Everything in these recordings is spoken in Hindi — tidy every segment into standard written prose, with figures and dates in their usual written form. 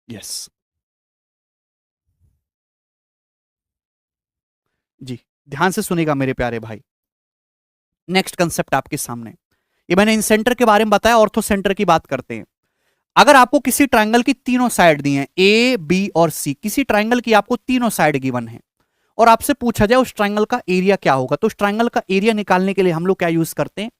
यस जी, ध्यान से सुनेगा मेरे प्यारे भाई। नेक्स्ट कंसेप्ट आपके सामने, ये मैंने इन सेंटर के बारे में बताया, ऑर्थो सेंटर की बात करते हैं। अगर आपको किसी ट्रायंगल की तीनों साइड दी हैं, ए बी और सी, किसी ट्रायंगल की आपको तीनों साइड गिवन है और आपसे पूछा जाए उस ट्रायंगल का एरिया क्या होगा, तो उस ट्रायंगल का एरिया निकालने के लिए हम लोग क्या यूज करते हैं,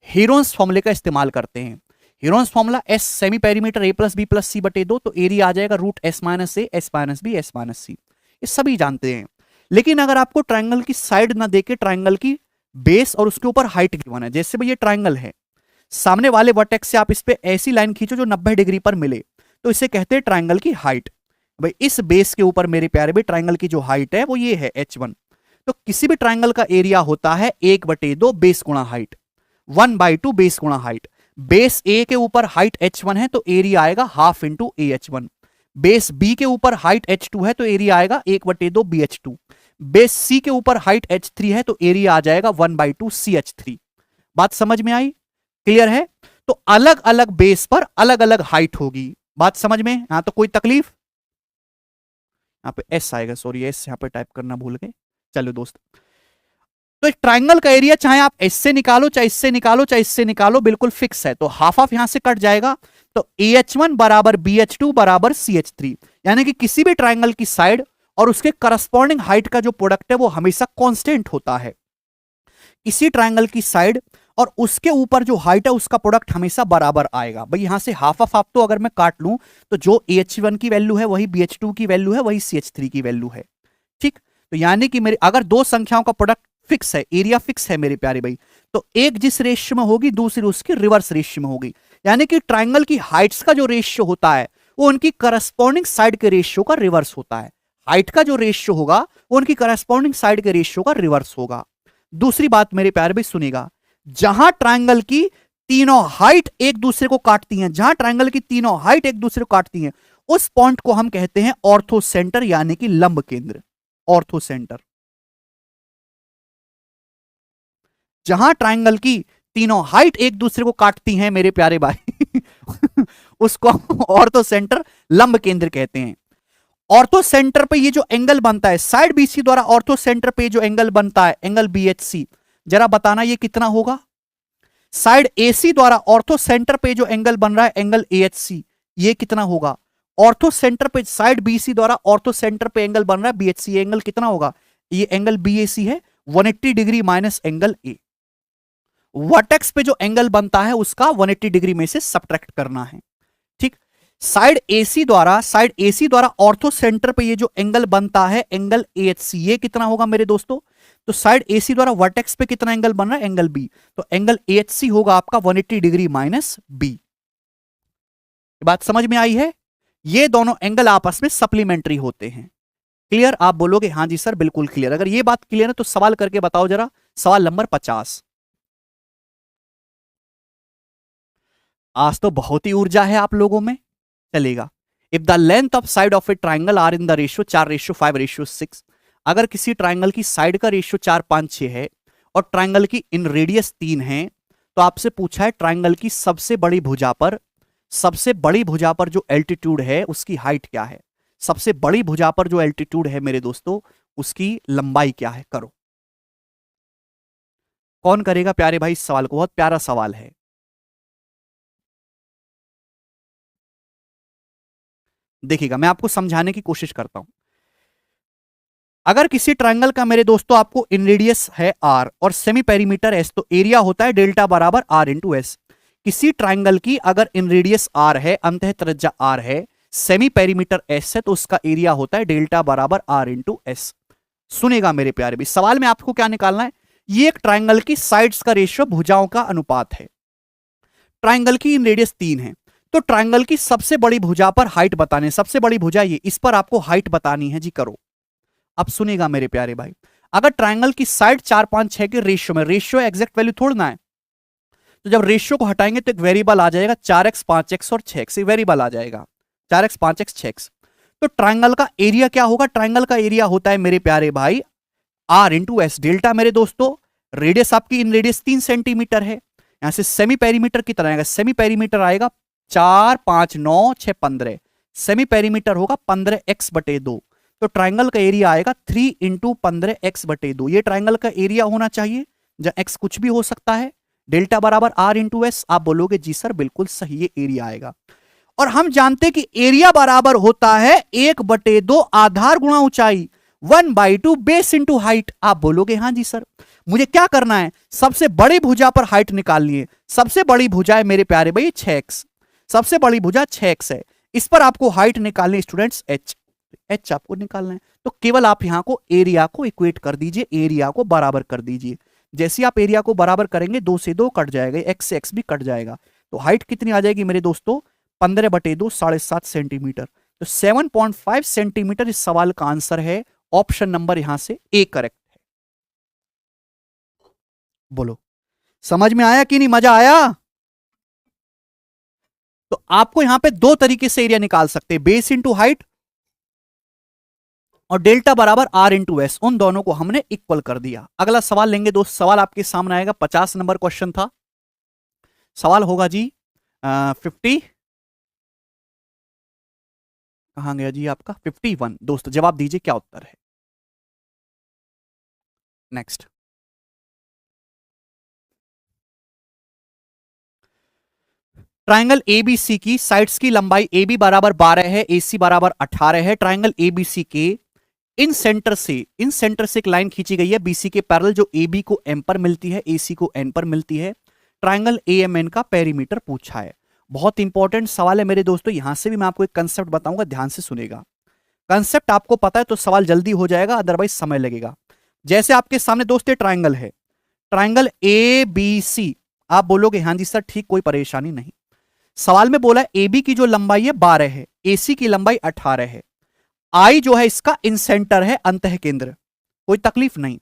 हीरोन्स फॉर्मूले का इस्तेमाल करते हैं। Heron's formula S semi perimeter A plus B plus C बटे दो, तो एरिया आ जाएगा root S minus A S minus B S minus C, ये सभी जानते हैं। लेकिन अगर आपको ट्रायंगल की साइड ना देके ट्रायंगल की बेस और उसके ऊपर हाइट गिवन है, जैसे भाई ये ट्रायंगल है, सामने वाले वर्टेक्स से आप इस पे ऐसी लाइन खींचो जो 90 डिग्री पर मिले, तो इसे कहते हैं ट्रायंगल की हाइट। भाई इस बेस के ऊपर मेरे प्यारे भाई ट्रायंगल की जो हाइट है वो ये है h1। तो किसी भी ट्रायंगल का एरिया होता है 1/2 बेस गुणा हाइट, 1/2 बेस गुणा हाइट। बेस ए के ऊपर हाइट h1 है तो एरिया आएगा half into A H one. Base B के ऊपर हाइट h2 है तो एरिया आएगा 1/2 BH2। बेस सी के ऊपर हाइट h3 है तो एरिया आ जाएगा 1/2 CH3। बात समझ में आई? क्लियर है? तो अलग अलग बेस पर अलग अलग हाइट होगी। बात समझ में? यहां तो कोई तकलीफ? यहां पे एस आएगा, सॉरी एस यहां पे टाइप करना भूल गए। चलो दोस्त, तो इस ट्राइंगल का एरिया चाहे आप इससे निकालो चाहे इससे निकालो चाहे इससे निकालो, बिल्कुल फिक्स है, तो हाफ ऑफ यहां से कट जाएगा। तो AH1 बराबर BH2 बराबर CH3, यानी कि किसी भी ट्राइंगल की साइड और उसके करस्पॉन्डिंग हाइट का जो प्रोडक्ट है वो हमेशा कांस्टेंट होता है। इसी ट्रायंगल की साइड और उसके ऊपर जो हाइट है उसका प्रोडक्ट हमेशा बराबर आएगा। भाई यहां से हाफ ऑफ हाफ तो अगर मैं काट लूं तो जो AH1 की वैल्यू है वही BH2 की वैल्यू है वही CH3 की वैल्यू है। ठीक, तो यानी कि मेरे अगर दो संख्याओं का प्रोडक्ट फिक्स है, एरिया फिक्स है मेरे प्यारे भाई, तो एक जिस रेशियो में होगी दूसरी उसकी रिवर्स रेशियो में होगी। यानी कि ट्राइंगल की हाइट्स का जो रेशियो होता है वो उनकी करस्पॉन्डिंग साइड के रेशियो का रिवर्स होता है। हाइट का जो रेशियो होगा वो उनकी करस्पॉन्डिंग साइड के रेशियो का रिवर्स होगा। दूसरी बात मेरे प्यारे भाई सुनेगा, जहां ट्रायंगल की तीनों हाइट एक दूसरे को काटती हैं, जहां ट्रायंगल की तीनों हाइट एक दूसरे को काटती हैं, उस पॉइंट को हम कहते हैं ऑर्थो सेंटर यानी कि लंब केंद्र। ऑर्थो सेंटर, जहां ट्रायंगल की तीनों हाइट एक दूसरे को काटती हैं मेरे प्यारे भाई उसको ऑर्थो सेंटर लंब केंद्र कहते हैं। ऑर्थो सेंटर पे ये जो एंगल बनता है साइड बीसी द्वारा, ऑर्थो सेंटर पे जो एंगल बनता है एंगल BHC, जरा बताना ये कितना होगा। साइड AC द्वारा ऑर्थो सेंटर पे जो एंगल बन रहा है एंगल AHC, ये कितना होगा। ऑर्थो सेंटर पे साइड BC द्वारा ऑर्थो सेंटर पे एंगल बन रहा है BHC, ये एंगल कितना होगा, ये एंगल BAC है 180 degree minus angle A। Vertex पे जो एंगल बनता है उसका 180 डिग्री में से सब्ट्रैक्ट करना है। ठीक, साइड AC द्वारा ऑर्थो सेंटर पे ये जो एंगल बनता है एंगल AHC, ये कितना होगा मेरे दोस्तों, तो साइड AC द्वारा वर्टेक्स पे कितना एंगल बन रहा है एंगल B, तो एंगल AHC होगा आपका 180 डिग्री माइनस B। बात समझ में आई है? ये दोनों एंगल आपस में सप्लीमेंट्री होते हैं। क्लियर? आप बोलोगे हाँ जी सर बिल्कुल क्लियर। अगर ये बात क्लियर है तो सवाल करके बताओ जरा, सवाल नंबर 50। आज तो बहुत ही ऊर्जा है आप लोगों में, चलेगा। If the length of side of a triangle are in the ratio 4:5:6, अगर किसी ट्राइंगल की साइड का रेशियो 4:5:6 है और ट्राइंगल की इन रेडियस 3 है, तो आपसे पूछा है ट्राइंगल की सबसे बड़ी भुजा पर जो एल्टीट्यूड है उसकी हाइट क्या है। सबसे बड़ी भुजा पर जो एल्टीट्यूड है मेरे दोस्तों उसकी लंबाई क्या है। करो, कौन करेगा प्यारे भाई इस सवाल को, बहुत प्यारा सवाल है। देखिएगा मैं आपको समझाने की कोशिश करता हूं। अगर किसी ट्रायंगल का मेरे दोस्तों आपको इन रेडियस है r और सेमी पेरीमीटर s, तो एरिया होता है डेल्टा बराबर r इंटू एस। किसी ट्रायंगल की अगर इन रेडियस r है, अंतः त्रिज्या r है, सेमी पेरीमीटर s है, तो उसका एरिया होता है डेल्टा बराबर r इंटू एस। सुनेगा मेरे प्यारे भी, सवाल में आपको क्या निकालना है, ये एक ट्रायंगल की साइड्स का रेशियो भुजाओं का अनुपात है। ट्रायंगल की इन रेडियस 3 है, तो ट्रायंगल की सबसे बड़ी भुजा पर हाइट बताने, सबसे बड़ी भुजा ये, इस पर आपको हाइट बतानी है जी। करो, अब सुनेगा मेरे प्यारे भाई, अगर ट्रायंगल की साइड 4:5:6 के रेशियो में, रेशियो एग्जैक्ट वैल्यू थोड़ना है, तो जब रेशियो को हटाएंगे तो एक वेरिएबल आ जाएगा 4x 5x और 6x, वेरिएबल आ जाएगा 4x 5x 6x। तो ट्रायंगल का एरिया क्या होगा, ट्रायंगल का एरिया होता है मेरे प्यारे भाई r इंटू एस डेल्टा। मेरे दोस्तों रेडियस आपकी इन रेडियस 3 सेंटीमीटर है, यहां से सेमी पेरीमीटर की तरह आएगा, सेमी पेरीमीटर आएगा 4 5 9 6 15, सेमी पेरीमीटर होगा 15x/2, तो ट्राइंगल का एरिया आएगा 3 इंटू 15x/2। ये ट्राइंगल का एरिया होना चाहिए, जहां x कुछ भी हो सकता है। डेल्टा बराबर r इंटू एस। आप बोलोगे जी सर बिल्कुल सही, ये एरिया आएगा। और हम जानते हैं कि एरिया बराबर होता है 1/2 आधार गुणा ऊंचाई, 1/2 बेस इंटू हाइट। आप बोलोगे हाँ जी सर। मुझे क्या करना है, सबसे बड़ी भुजा पर हाइट निकालनी है। सबसे बड़ी भुजा है मेरे प्यारे भाई 6x, सबसे बड़ी भुजा 6x है। इस पर आपको हाइट निकालनी स्टूडेंट्स h आपको निकालना है। तो केवल आप यहां को एरिया को इक्वेट कर दीजिए, एरिया को बराबर कर दीजिए। जैसे ही आप एरिया को बराबर करेंगे 2 से 2 कट जाएगा, x से x भी कट जाएगा। तो हाइट कितनी आ जाएगी मेरे दोस्तों, 15/2 7.5 सेंटीमीटर। तो 7.5 सेंटीमीटर इस सवाल का आंसर है। ऑप्शन नंबर यहां से ए करेक्ट है। बोलो समझ में आया कि नहीं, मजा आया? तो आपको यहां पे दो तरीके से एरिया निकाल सकते हैं, बेस इंटू हाइट और डेल्टा बराबर आर इंटू एस। उन दोनों को हमने इक्वल कर दिया। अगला सवाल लेंगे दोस्त, सवाल आपके सामने आएगा, 50 नंबर क्वेश्चन था। सवाल होगा जी 50, कहां गया जी आपका 51। दोस्त जवाब दीजिए क्या उत्तर है। नेक्स्ट, ट्राइंगल एबीसी की साइड्स की लंबाई AB बराबर 12 है, AC बराबर 18 है। ट्राइंगल एबीसी के इन सेंटर से एक लाइन खींची गई है BC के पैरेलल, जो AB को M पर मिलती है, AC को N पर मिलती है। ट्राइंगल AMN का पेरीमीटर पूछा है। बहुत इंपॉर्टेंट सवाल है मेरे दोस्तों। यहां से भी मैं आपको एक कंसेप्ट बताऊंगा, ध्यान से सुनेगा। कंसेप्ट आपको पता है तो सवाल जल्दी हो जाएगा, अदरवाइज समय लगेगा। जैसे आपके सामने दोस्त ये ट्राइंगल है, ट्राइंगल ABC। आप बोलोगे हाँ जी सर ठीक, कोई परेशानी नहीं। सवाल में बोला AB की जो लंबाई है 12 है, AC की लंबाई 18 है। I जो है इसका इन सेंटर है, अंतः केंद्र, कोई तकलीफ नहीं।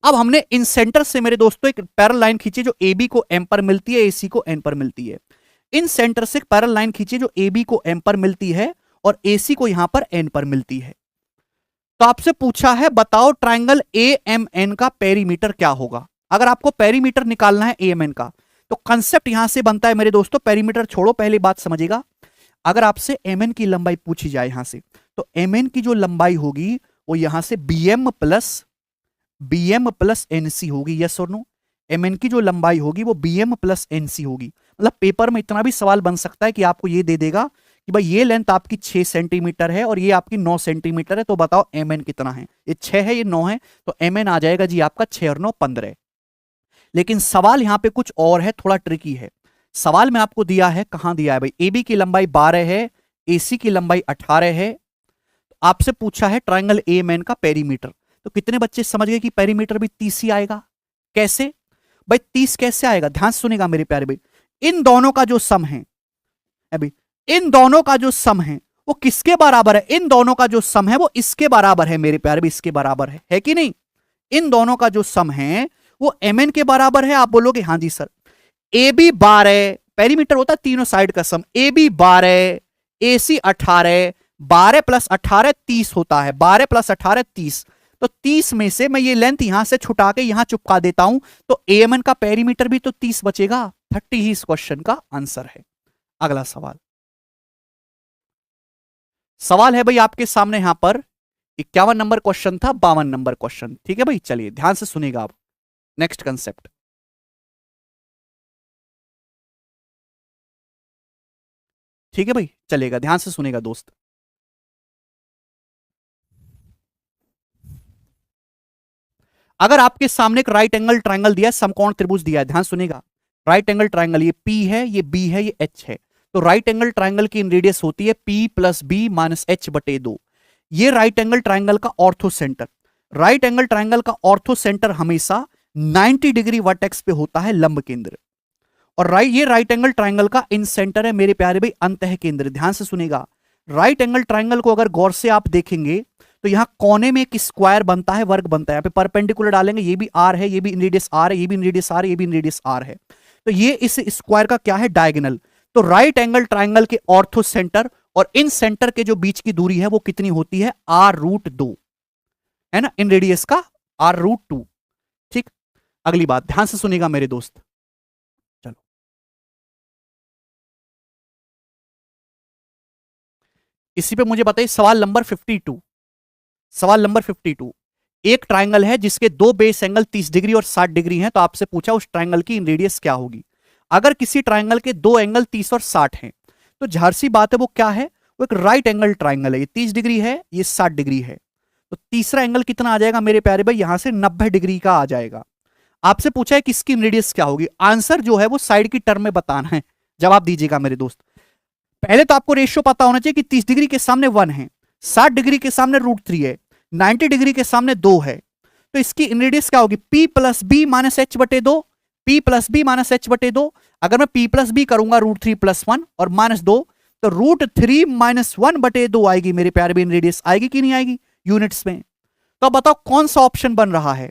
अब हमने इन सेंटर से मेरे दोस्तों एक पैरेलल लाइन खींची जो AB को M पर मिलती है, AC को N पर मिलती है। इन सेंटर से एक पैरेलल लाइन खींची जो AB को M पर मिलती है और AC को यहां पर N पर मिलती है। तो आपसे पूछा है बताओ ट्राइंगल AMN का पेरीमीटर क्या होगा। अगर आपको पेरीमीटर निकालना है AMN का, तो कंसेप्ट यहां से बनता है मेरे दोस्तों। पेरीमीटर छोड़ो, पहली बात समझिएगा। अगर आपसे MN की लंबाई पूछी जाए यहां से, तो MN की जो लंबाई होगी वो यहां से BM प्लस NC होगी। यस और नो? MN की जो लंबाई होगी वो BM प्लस NC होगी। मतलब पेपर में इतना भी सवाल बन सकता है कि आपको ये दे देगा कि भाई ये लेंथ आपकी 6 सेंटीमीटर है और ये आपकी 9 सेंटीमीटर है, तो बताओ MN कितना है। ये 6 है, ये 9 है, तो MN आ जाएगा जी आपका 6 और 9 15। लेकिन सवाल यहां पे कुछ और है, थोड़ा ट्रिकी है। सवाल में आपको दिया है, कहां दिया है भाई, AB की लंबाई 12 है, AC की लंबाई 18 है। आपसे पूछा है ट्राइंगल AMN का पेरीमीटर। तो कितने बच्चे समझ गए कि पेरीमीटर भी 30 ही आएगा? कैसे भाई 30 कैसे आएगा? ध्यान से सुनेगा मेरे प्यारे भाई। इन दोनों का जो सम है अभी, इन दोनों का जो सम है वो किसके बराबर है? इन दोनों का जो सम है वो इसके बराबर है मेरे प्यारे भाई, इसके बराबर है कि नहीं? इन दोनों का जो सम है वो MN के बराबर है। आप बोलोगे हाँ जी सर। AB 12, पेरीमीटर होता है तीनों साइड का सम, AB 12, AC 18, 12 प्लस 18 30 होता है, 12 प्लस 18 30। तो 30 में से मैं ये लेंथ यहां से छुटा के यहां चिपका देता हूं, तो AMN का पेरीमीटर भी तो 30 बचेगा। 30 ही इस क्वेश्चन का आंसर है। अगला सवाल, सवाल है भाई आपके सामने यहां पर 51 नंबर क्वेश्चन था, 52 नंबर क्वेश्चन। ठीक है भाई, चलिए ध्यान से सुनेगा आप। नेक्स्ट कंसेप्ट, ठीक है भाई, चलेगा, ध्यान से सुनेगा दोस्त। अगर आपके सामने एक राइट एंगल ट्राइंगल दिया है, समकोण त्रिभुज दिया है, ध्यान सुनेगा। राइट एंगल ट्राइंगल, ये P है, ये B है, ये H है। तो राइट एंगल ट्राइंगल की रेडियस होती है P plus B minus H/2। ये राइट एंगल ट्राइंगल का ortho centre, right angle triangle का ऑर्थो सेंटर हमेशा 90 डिग्री वर्टेक्स पे होता है, लंब केंद्र। और ये राइट एंगल ट्राइंगल का इन सेंटर है मेरे प्यारे भाई, अंतः केंद्र। ध्यान से सुनेगा। राइट एंगल ट्राइंगल को अगर गौर से आप देखेंगे तो यहां कोने में एक स्क्वायर बनता है, वर्ग बनता है। यहाँ पे परपेंडिकुलर डालेंगे, ये भी R है, ये भी इन रेडियस R है, ये भी इन रेडियस R है, ये भी इन रेडियस R है। तो ये इस स्क्वायर का क्या है? डायगोनल। तो राइट एंगल ट्राइंगल के ऑर्थो सेंटर और इन सेंटर के जो बीच की दूरी है वो कितनी होती है? R√2 है ना, इन रेडियस का R√2। ठीक, अगली बात ध्यान से सुनेगा मेरे दोस्त। इसी पे मुझे बताइए सवाल नंबर 52। सवाल नंबर 52, एक ट्राइंगल है जिसके दो बेस एंगल 30 डिग्री और 60 डिग्री हैं, तो आपसे पूछा उस ट्राइंगल की रेडियस क्या होगी। अगर किसी ट्राइंगल के दो एंगल 30 और 60 हैं, तो जाहिर सी बात है वो क्या है, वो एक राइट एंगल ट्राइंगल है। ये 30 डिग्री है, ये 60 डिग्री है, तो तीसरा एंगल कितना आ जाएगा मेरे प्यारे भाई, यहां से 90 डिग्री का आ जाएगा। आपसे पूछा है किसकी रेडियस क्या होगी, आंसर जो है वो साइड की टर्म में बताना है। जवाब दीजिएगा मेरे दोस्त। पहले तो आपको रेशियो पता होना चाहिए कि 30 डिग्री के सामने 1 है, 60 डिग्री के सामने √3 है, 90 डिग्री के सामने 2 है, तो इसकी रेडियस क्या होगी, P plus B minus H बटे 2, P plus B minus H बटे 2। अगर मैं P प्लस बी करूंगा √3 प्लस 1 और माइनस 2, तो √3 माइनस 1 बटे 2 आएगी मेरे प्यारे बहन, रेडियस आएगी कि नहीं आएगी यूनिट्स में। तो अब बताओ कौन सा ऑप्शन बन रहा है,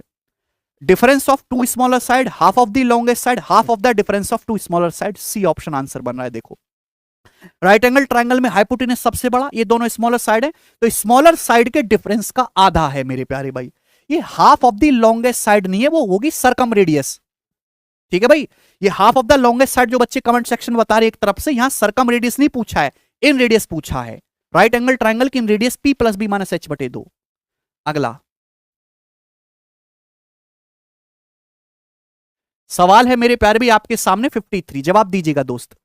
difference of two smaller side, half of the longest side, half of the difference of two smaller side. C option answer बन रहा है। देखो राइट एंगल ट्राइंगल में हाइपोटेनस सबसे बड़ा, ये दोनों स्मॉलर साइड है, तो स्मॉलर साइड के डिफरेंस का आधा है मेरे प्यारे भाई। ये half of the longest side नहीं है, वो होगी सरकम रेडियस। ठीक है भाई, ये half of the longest side जो बच्चे कमेंट सेक्शन में बता रहे एक तरफ से, यहां सरकम रेडियस नहीं पूछा है, इन रेडियस पूछा है। राइट एंगल ट्राइंगल की inradius P plus B minus H बटे 2। अगला सवाल है मेरे प्यारे भी आपके सामने 53, जवाब दीजिएगा दोस्त।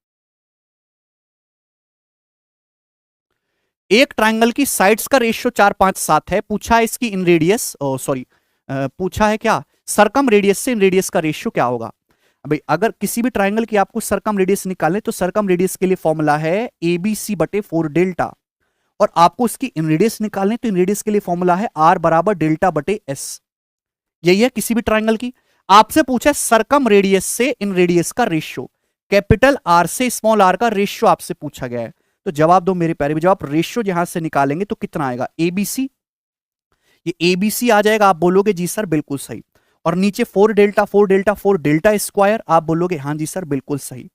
एक ट्राइंगल की साइड्स का रेशियो 4 5 7 है, पूछा है इसकी इन रेडियस, सॉरी पूछा है क्या, सरकम रेडियस से इन रेडियस का रेशियो क्या होगा। भाई अगर किसी भी ट्राइंगल की आपको सरकम रेडियस निकालने, तो सरकम रेडियस के लिए फॉर्मूला है ABC बटे 4 डेल्टा, और आपको इसकी इन रेडियस निकालने, तो इन रेडियस के लिए फॉर्मूला है R बराबर डेल्टा बटे S। यही है किसी भी ट्राइंगल की। आपसे पूछा है सरकम रेडियस से इन रेडियस का रेशियो, कैपिटल R से स्मॉल r का रेशियो आपसे पूछा गया है। तो जवाब दो मेरे प्यारे, जब आप रेशियो यहां से निकालेंगे तो कितना आएगा, ABC, ये ABC आ जाएगा। आप बोलोगे जी सर बिल्कुल सही, और नीचे 4 डेल्टा 4 डेल्टा 4 डेल्टा स्क्वायर, आप बोलोगे हाँ जी सर बिल्कुल सही।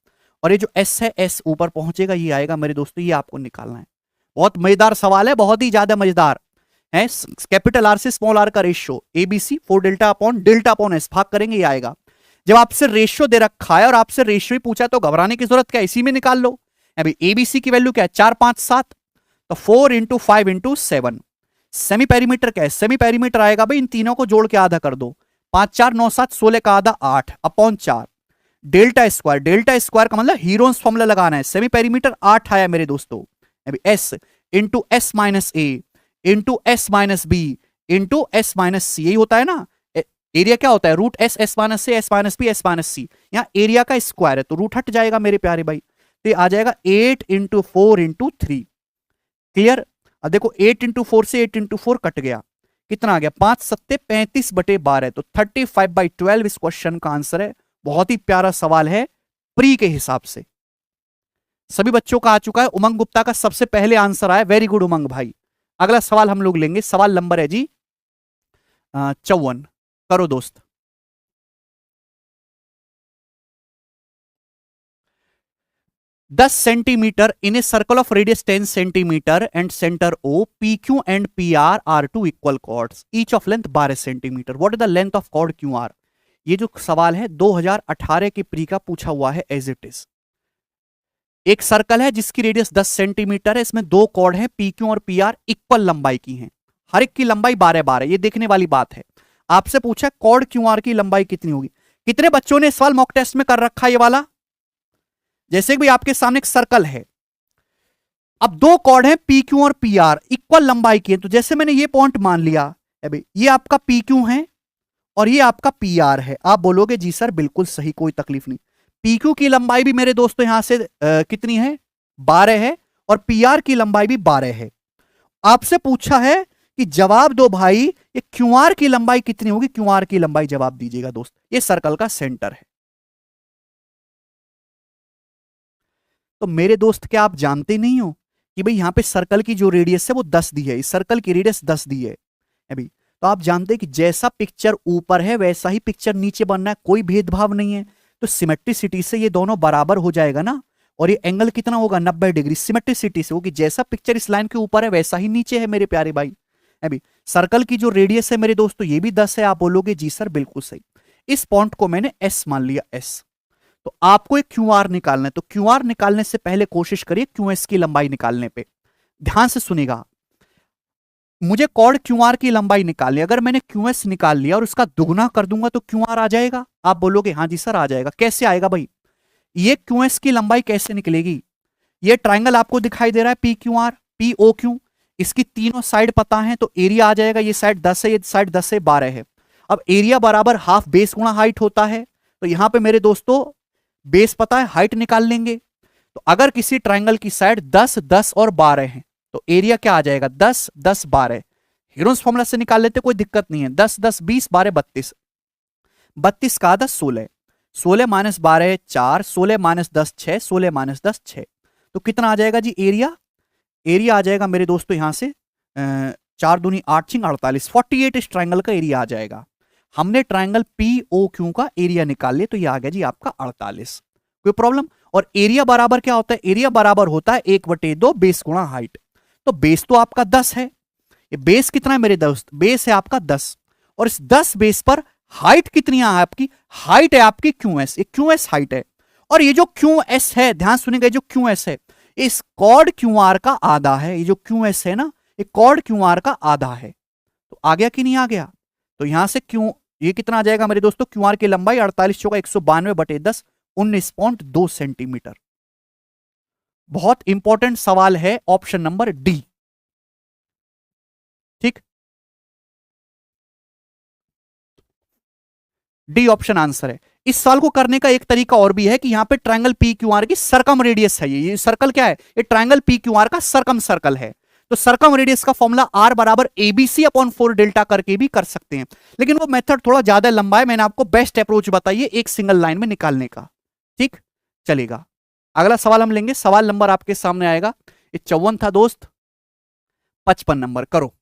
और ये जो S है, S ऊपर पहुंचेगा, ये आएगा मेरे दोस्तों, ये आपको निकालना है। बहुत मजेदार सवाल है, बहुत ही ज्यादा मजेदार है। कैपिटल R से स्मॉल r का ratio ABC 4 delta upon S, भाग करेंगे ये आएगा। जब आपसे रेशियो दे रखा है और आपसे रेशियो ही पूछा, तो घबराने की जरूरत क्या, इसी में निकाल लो। अभी ABC की वैल्यू क्या है, 4 5 7, तो 4 इंटू 5 इंटू 7। सेमी पेरीमीटर क्या है, सेमी पेरीमीटर आएगा भाई, इन तीनों को जोड़ के आधा कर दो, 5 4 9 7 16 का आधा 8 अपॉन 4। डेल्टा स्क्वायर का मतलब हीरोन्स फॉर्मूला लगाना है, सेमी पेरीमीटर 8 आया मेरे दोस्तों। अभी S into S minus A into S minus B into S minus C, यही होता है ना। एरिया क्या होता है, रूट S S माइनस से S minus B S minus C, यहाँ एरिया का स्क्वायर है, तो रूट हट जाएगा मेरे प्यारे भाई, तो आ जाएगा 8 इंटू 4 इंटू 3। क्लियर। अब देखो 8 इंटू 4 से 8 इंटू 4 कट गया, कितना आ गया, 5 सत्ते 35 बटे 12, तो 35/12 इस क्वेश्चन का आंसर है। बहुत ही प्यारा सवाल है प्री के हिसाब से, सभी बच्चों का आ चुका है। उमंग गुप्ता का सबसे पहले आंसर आया, वेरी गुड उमंग भाई। अगला सवाल हम लोग लेंगे, सवाल नंबर है जी 54, करो दोस्त। दस centimetre in a circle of radius 10 centimetre and centre O, PQ and PR are two equal chords, each of length 12 centimetre. What is the length of chord QR। ये जो सवाल है 2018 के प्री का पूछा हुआ है एज इट इज। एक सर्कल है जिसकी रेडियस 10 सेंटीमीटर है, इसमें दो कॉर्ड हैं PQ और PR, इक्वल लंबाई की हैं, हर एक की लंबाई 12-12, ये देखने वाली बात है। आपसे पूछा कॉर्ड QR की लंबाई कितनी होगी। कितने बच्चों ने सवाल मॉक टेस्ट में कर रखा है ये वाला। जैसे कि आपके सामने एक सर्कल है, अब दो कॉर्ड हैं PQ और PR, इक्वल लंबाई की है, तो जैसे मैंने ये पॉइंट मान लिया, अभी ये आपका PQ है और ये आपका PR है, आप बोलोगे जी सर बिल्कुल सही, कोई तकलीफ नहीं। PQ की लंबाई भी मेरे दोस्तों यहां से कितनी है, 12 है, और PR की लंबाई भी 12 है। आपसे पूछा है कि जवाब दो भाई, ये QR की लंबाई कितनी होगी, QR की लंबाई जवाब दीजिएगा दोस्त। ये सर्कल का सेंटर है। तो मेरे दोस्त क्या आप जानते नहीं हो कि भाई यहां पे सर्कल की जो रेडियस है वो 10 दी है, इस सर्कल की रेडियस 10 दी है अभी। तो आप जानते हैं कि जैसा पिक्चर ऊपर है वैसा ही पिक्चर नीचे बनना है, कोई भेदभाव नहीं है। तो सिमेट्रिसिटी से ये दोनों बराबर हो जाएगा ना, और ये एंगल कितना होगा 90 डिग्री, सिमेट्रिसिटी से होगी, जैसा पिक्चर इस लाइन के ऊपर है वैसा ही नीचे है मेरे प्यारे भाई। अभी सर्कल की जो रेडियस है मेरे दोस्तों ये भी 10 है, आप बोलोगे जी सर बिल्कुल सही। इस पॉइंट को मैंने S मान लिया, S। तो आपको एक QR निकालना है, तो QR निकालने से पहले कोशिश करिए QS की लंबाई निकालने पे। ध्यान से सुनेगा, मुझे कॉर्ड क्यूआर की लंबाई निकालनी, अगर मैंने क्यूएस निकाल लिया और उसका दुगुना कर दूंगा तो क्यूआर आ जाएगा। आप बोलोगे हाँ जी सर आ जाएगा। कैसे आएगा भाई? ये क्यूएस की लंबाई कैसे निकलेगी? ये ट्राइंगल आपको दिखाई दे रहा है P Q R, P O Q, इसकी तीनों साइड पता है तो एरिया आ जाएगा। ये साइड 10 है, ये साइड 10 से 12 है। अब एरिया बराबर हाफ बेस गुणा हाइट होता है, तो यहां पे मेरे दोस्तों बेस पता है, हाइट निकाल लेंगे। तो अगर किसी ट्राइंगल की साइड 10, 10 और 12 है तो एरिया क्या आ जाएगा? 10, 10, 12। हीरोन्स फॉर्मूला से निकाल लेते, कोई दिक्कत नहीं है। 10, 10, 20, 12, 32, 32 का आधा 16, 16 माइनस 12 4, 16 माइनस 10 6, 16 माइनस 10 6। तो कितना आ जाएगा जी एरिया? एरिया आ जाएगा मेरे दोस्तों यहां से 4 दूनी 8 छिंग 48, 48 इस ट्राइंगल का एरिया आ जाएगा। हमने ट्राइंगल पी ओ क्यू का एरिया निकाल लिया, तो ये आ गया जी आपका 48। कोई प्रॉब्लम? और एरिया बराबर क्या होता है? एरिया बराबर होता है 1/2 बेस गुणा हाइट। तो बेस तो आपका 10 है, ये बेस कितना है मेरे दोस्त? बेस है आपका 10, और इस 10 बेस पर हाइट कितनी है आपकी? हाइट है आपकी क्यू एस, ये क्यू एस हाइट है। और ये जो क्यू एस है, ध्यान सुनिएगा, जो क्यू एस है इस कॉर्ड क्यू आर का आधा है। ये जो क्यू एस है ना, ये कॉर्ड क्यू आर का आधा है। तो आ गया कि नहीं आ गया? तो यहां से क्यू, ये कितना आ जाएगा मेरे दोस्तों? क्यू आर की लंबाई 48 चौका 192/10, 19.2 सेंटीमीटर। बहुत इंपॉर्टेंट सवाल है, ऑप्शन नंबर डी। ठीक, डी ऑप्शन आंसर है। इस सवाल को करने का एक तरीका और भी है कि यहां पे ट्रायंगल पी क्यू आर की सरकम रेडियस है। ये सर्कल क्या है? ये ट्रायंगल पी क्यू आर का सरकम सर्कल है। तो सरकम रेडियस का फॉर्मूला आर बराबर एबीसी अपॉन 4 डेल्टा करके भी कर सकते हैं, लेकिन वो मेथड थोड़ा ज्यादा लंबा है। मैंने आपको बेस्ट अप्रोच बताइए एक सिंगल लाइन में निकालने का। ठीक, चलेगा। अगला सवाल हम लेंगे, सवाल नंबर आपके सामने आएगा, ये 54 था दोस्त, 55 नंबर करो।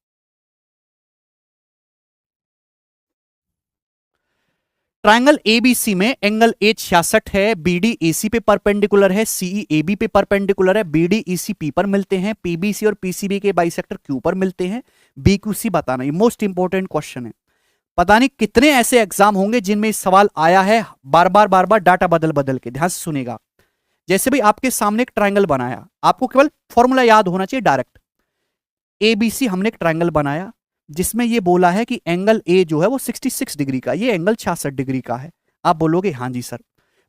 ट्रायंगल एबीसी में एंगल ए 66 है, बीडी एसी पे परपेंडिकुलर है, सीई एबी पे परपेंडिकुलर है, बीडी ईसी पी पर मिलते हैं, पीबीसी और पीसीबी के बाइसेक्टर क्यू पर मिलते हैं, बीक्यूसी बताना। ये मोस्ट इंपॉर्टेंट क्वेश्चन है। पता नहीं कितने ऐसे एग्जाम होंगे जिनमें इस सवाल आया है बार बार डाटा बदल बदल के। ध्यान से सुनेगा, जैसे भी आपके सामने एक ट्रायंगल बनाया, आपको केवल फॉर्मूला याद होना चाहिए डायरेक्ट। एबीसी हमने एक ट्रायंगल बनाया जिसमें ये बोला है कि एंगल ए जो है वो 66 डिग्री का, ये एंगल 66 डिग्री का है। आप बोलोगे हाँ जी सर।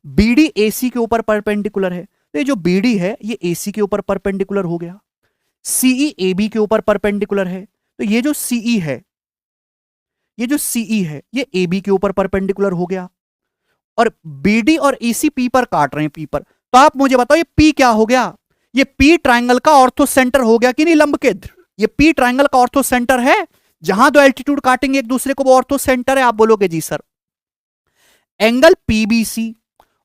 बीडी एसी के ऊपर परपेंडिकुलर है, तो ये जो बीडी है ये एसी के ऊपर परपेंडिकुलर हो गया। सीई एबी के ऊपर परपेंडिकुलर है, तो ये जो सीई है, ये जो सीई है ये एबी के ऊपर परपेंडिकुलर हो गया। और बीडी और ईसी पी पर काट रहे हैं, पी पर। तो आप मुझे बताओ ये पी क्या हो गया? ये पी ट्रायंगल का ऑर्थो सेंटर हो गया कि नहीं लंब के? ये पी ट्रायंगल का ऑर्थो सेंटर है, जहां दो एल्टीट्यूड काटेंगे एक दूसरे को वो ऑर्थो सेंटर है। आप बोलोगे जी सर। एंगल पीबीसी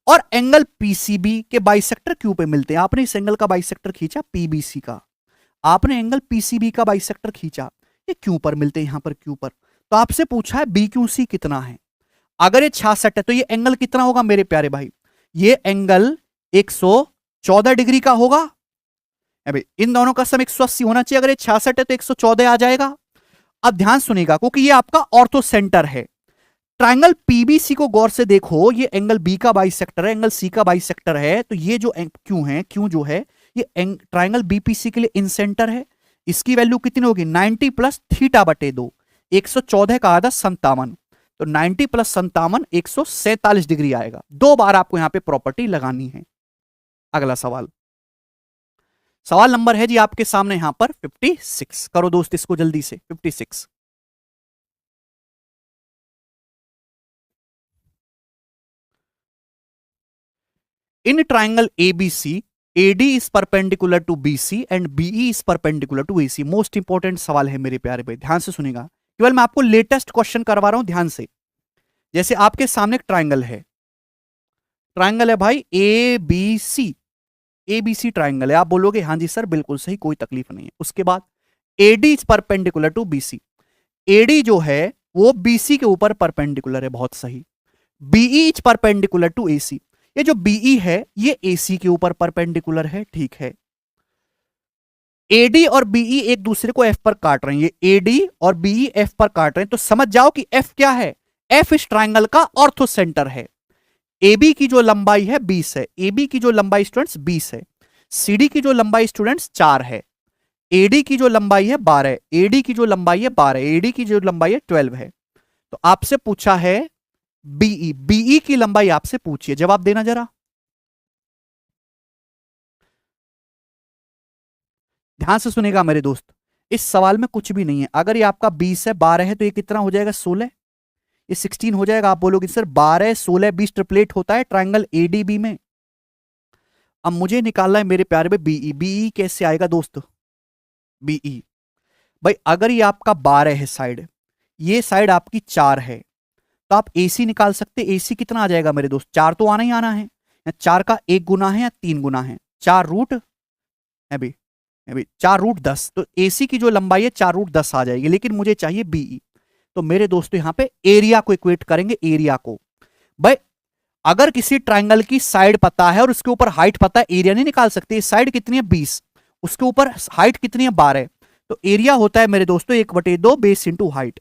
और एंगल पीसीबी के बाइसेक्टर क्यू पे मिलते हैं। आपने इस एंगल का बाइसेक्टर खींचा पीबीसी का, आपने एंगल पीसीबी का बाइसेक्टर खींचा, ये क्यू पर मिलते हैं, यहां पर क्यू पर। तो आपसे पूछा है बीक्यूसी कितना है। अगर ये 66 है तो ये एंगल कितना होगा मेरे प्यारे भाई? ये एंगल 114 डिग्री का होगा। अबे इन दोनों का सम 180 होना चाहिए। अगर ये 66 है तो 114 आ जाएगा। अब ध्यान सुनिएगा, क्योंकि ये आपका ऑर्थो सेंटर है। ट्रायंगल पीबीसी को गौर से देखो, ये एंगल बी का बाइसेक्टर है, एंगल सी का बाइसेक्टर है। तो ये जो क्यू है, क्यू जो है ये ट्रायंगल बीपीसी के लिए इन सेंटर है। इसकी वैल्यू कितनी होगी? 90 प्लस थीटा बटे 2, 114 का आधा 57। तो 90 प्लस 57 147 डिग्री आएगा। 2 बार आपको यहां पे प्रॉपर्टी लगानी है। अगला सवाल, सवाल नंबर है जी आपके सामने यहां पर 56। करो दोस्त इसको जल्दी से। 56 in triangle ABC AD is perpendicular to BC and BE is perpendicular to AC। Most important सवाल है मेरे प्यारे भाई, ध्यान से सुनेगा। केवल मैं आपको लेटेस्ट क्वेश्चन करवा रहा हूं, ध्यान से। जैसे आपके सामने एक ट्रायंगल है, ट्रायंगल है भाई ABC, ABC ट्रायंगल है। आप बोलोगे हाँ जी सर बिल्कुल सही, कोई तकलीफ नहीं है। उसके बाद AD is perpendicular to BC, AD जो है वो BC के ऊपर परपेंडिकुलर है, बहुत सही। BE is perpendicular to AC, ये जो BE है ये AC के ऊपर परपेंडिकुलर है, ठीक है। AD और BE एक दूसरे को F पर काट रहे हैं, ये AD और BE F पर काट रहे हैं, तो समझ जाओ कि F क्या है? F इस ट्रायंगल का ऑर्थो सेंटर है। AB की जो लंबाई है 20 है, AB की जो लंबाई स्टूडेंट्स 20 है, CD की जो लंबाई स्टूडेंट्स 4 है। एडी की जो लंबाई है 12, एडी की जो लंबाई है 12, एडी की जो लंबाई है 12 है। तो आपसे पूछा है बीई, बीई की लंबाई आपसे पूछिए, जवाब देना जरा, ध्यान से सुनेगा मेरे दोस्त। इस सवाल में कुछ भी नहीं है। अगर ये आपका 20 है, 12 है, तो ये कितना हो जाएगा 16, ये 16 हो जाएगा। आप बोलोगे सर 12 16 20 ट्रिपलेट होता है ट्राइंगल एडीबी में। अब मुझे निकालना है मेरे प्यारे में बीई, बीई कैसे आएगा दोस्त, बीई भाई अगर ये आपका 12 है साइड, ये साइड आपकी 4 है, तो आप एसी निकाल सकते। एसी कितना आ जाएगा मेरे दोस्त, 4 तो आना ही आना है, या 4 का 1 गुना है या 3 गुना है, 4 रूट अभी अभी 4 रूट 10, तो एसी की जो लंबाई है 4 रूट 10 आ जाएगी। लेकिन मुझे चाहिए बीई, तो मेरे दोस्तों यहां पे एरिया को इक्वेट करेंगे, एरिया को। भाई अगर किसी ट्राइंगल की साइड पता है और उसके ऊपर हाइट पता है, एरिया नहीं निकाल सकते। साइड कितनी है 20, उसके ऊपर हाइट कितनी है 12, तो एरिया होता है मेरे दोस्तों 1/2 बेस इंटू हाइट।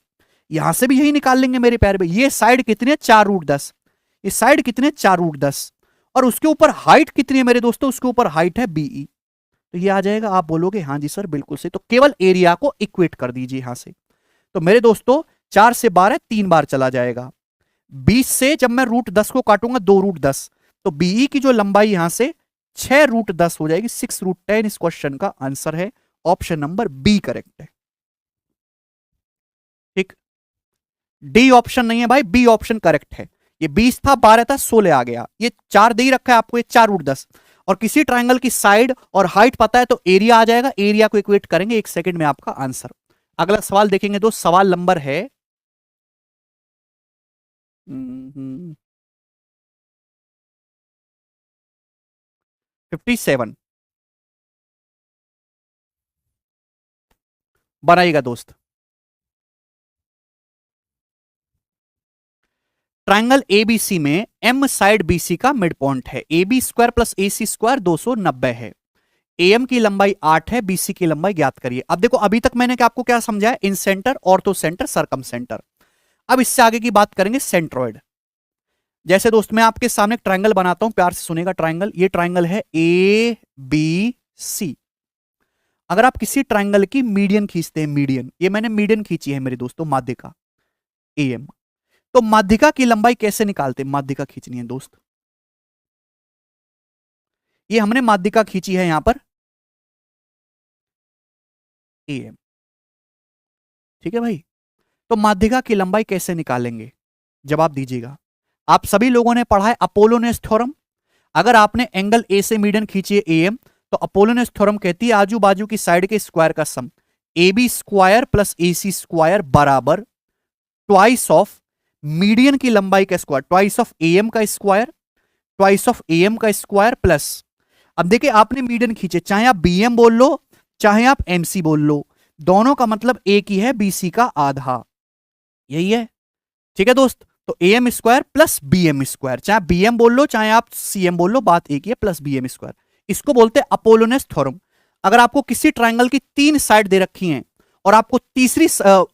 यहां से भी यही निकाल लेंगे मेरे प्यारे भाई। ये साइड कितनी है 4 रूट 10, ये साइड कितनी है 4 रूट 10, और उसके ऊपर हाइट कितनी है मेरे दोस्तों, उसके ऊपर हाइट है बीई। तो ये आ जाएगा। आप बोलोगे हाँ जी सर बिल्कुल सही, तो केवल एरिया को इक्वेट कर दीजिए यहां से। तो मेरे दोस्तों 4 से 12 3 बार चला जाएगा, 20 से जब मैं रूट 10 को काटूंगा 2 रूट 10, तो बीई की जो लंबाई यहां से 6 रूट 10 हो जाएगी, 6 रूट 10। इस क्वेश्चन का आंसर है ऑप्शन नंबर बी करेक्ट है। ठीक, डी ऑप्शन नहीं है भाई, बी ऑप्शन करेक्ट है। ये 20 था, 12 था, 16 आ गया। ये 4 दे ही रखा है आपको, ये 4 रूट 10, और किसी ट्राइंगल की साइड और हाइट पता है तो एरिया आ जाएगा। एरिया को इक्वेट करेंगे, 1 सेकंड में आपका आंसर। अगला सवाल देखेंगे दोस्त, सवाल नंबर है 57, बनाइएगा दोस्त। ट्राइंगल एबीसी में एम साइड बीसी का मिड पॉइंट है, A B square plus A C square 290 है, एम की लंबाई 8 है, बीसी की लंबाई ज्ञात करिए। अब देखो अभी तक मैंने आपको क्या समझाया, इन सेंटर, ऑर्थो सेंटर, सरकम सेंटर। अब इससे आगे की बात करेंगे सेंट्रोइड। जैसे दोस्त मैं आपके सामने एक ट्राइंगल बनाता हूं, प्यार से सुनेगा ट्राइंगल। ये ट्राइंगल है ए बी सी। अगर आप किसी ट्राइंगल की मीडियन खींचते हैं, मीडियन, ये मैंने मीडियन खींची है मेरे दोस्तों, माध्यिका एम, तो माध्यिका की लंबाई कैसे निकालते हैं, माध्यिका खींचनी है दोस्त। ये हमने माध्यिका खींची है यहां पर एम, ठीक है भाई। तो माध्यिका की लंबाई कैसे निकालेंगे, जवाब दीजिएगा। आप सभी लोगों ने पढ़ा है अपोलोनेस थ्योरम। अगर आपने एंगल ए से मीडियन खींची है एम, तो अपोलोनेस थ्योरम कहती है आजू बाजू की साइड के स्क्वायर का sum, A B square plus A C square बराबर ट्वाइस ऑफ मीडियन की लंबाई का स्क्वायर, ट्वाइस ऑफ एम का स्क्वायर, ट्वाइस ऑफ एम का स्क्वायर प्लस। अब देखिए आपने मीडियन खींचे, चाहे आप बीएम बोल लो चाहे आप एमसी बोल लो, दोनों का मतलब एक ही है, बीसी का आधा, यही है। ठीक है दोस्त, तो A M square plus B M square, चाहे बी एम बोल लो चाहे आप सी एम बोल लो, बात एक ही है, प्लस बी एम स्क्वायर। इसको बोलते हैं अपोलोनेस थ्योरम। अगर आपको किसी ट्राइंगल की 3 साइड दे रखी हैं और आपको तीसरी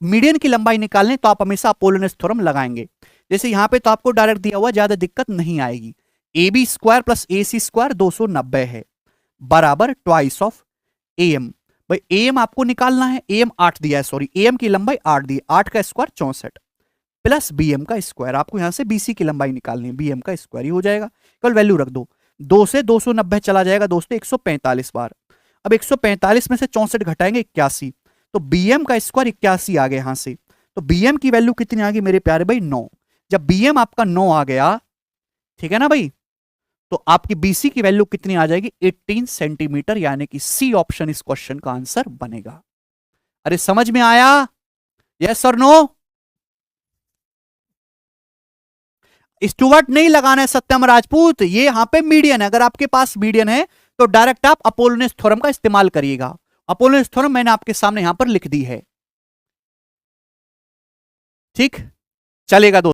मीडियन की लंबाई निकालनी, तो आप हमेशा अपोलोनेस थ्योरम लगाएंगे। जैसे यहां पे तो आपको डायरेक्ट दिया हुआ, ज्यादा दिक्कत नहीं आएगी। A B square plus A C square 290 है, बराबर ट्वाइस ऑफ ए एम। भाई ए एम आपको निकालना है, ए एम 8 दिया है, सॉरी ए एम की लंबाई 8 दी, 8 का स्क्वायर 64 प्लस बीएम का स्क्वायर। आपको यहां से बीसी की लंबाई निकालनी है, बीएम का स्क्वायर ही हो जाएगा। कल वैल्यू रख दो, 2 से 290 चला जाएगा दोस्तों 145 बार। अब 145 में से 64 घटाएंगे 81, तो बीएम का स्क्वायर 81 आ गया यहां से। तो बीएम की वैल्यू कितनी आ गई मेरे प्यारे भाई 9। जब बीएम आपका 9 आ गया, ठीक है ना भाई, तो आपकी बीसी की वैल्यू कितनी आ जाएगी 18 सेंटीमीटर, यानी कि सी ऑप्शन इस क्वेश्चन का आंसर बनेगा। अरे समझ में आया, यस और नो? स्टुवर्ट नहीं लगाना है सत्यम राजपूत, ये यहां पे मीडियन है। अगर आपके पास मीडियन है तो डायरेक्ट आप अपोलोनेस थ्योरम का इस्तेमाल करिएगा। अपोलोनेस थ्योरम मैंने आपके सामने यहां पर लिख दी है, ठीक चलेगा दोस्तों।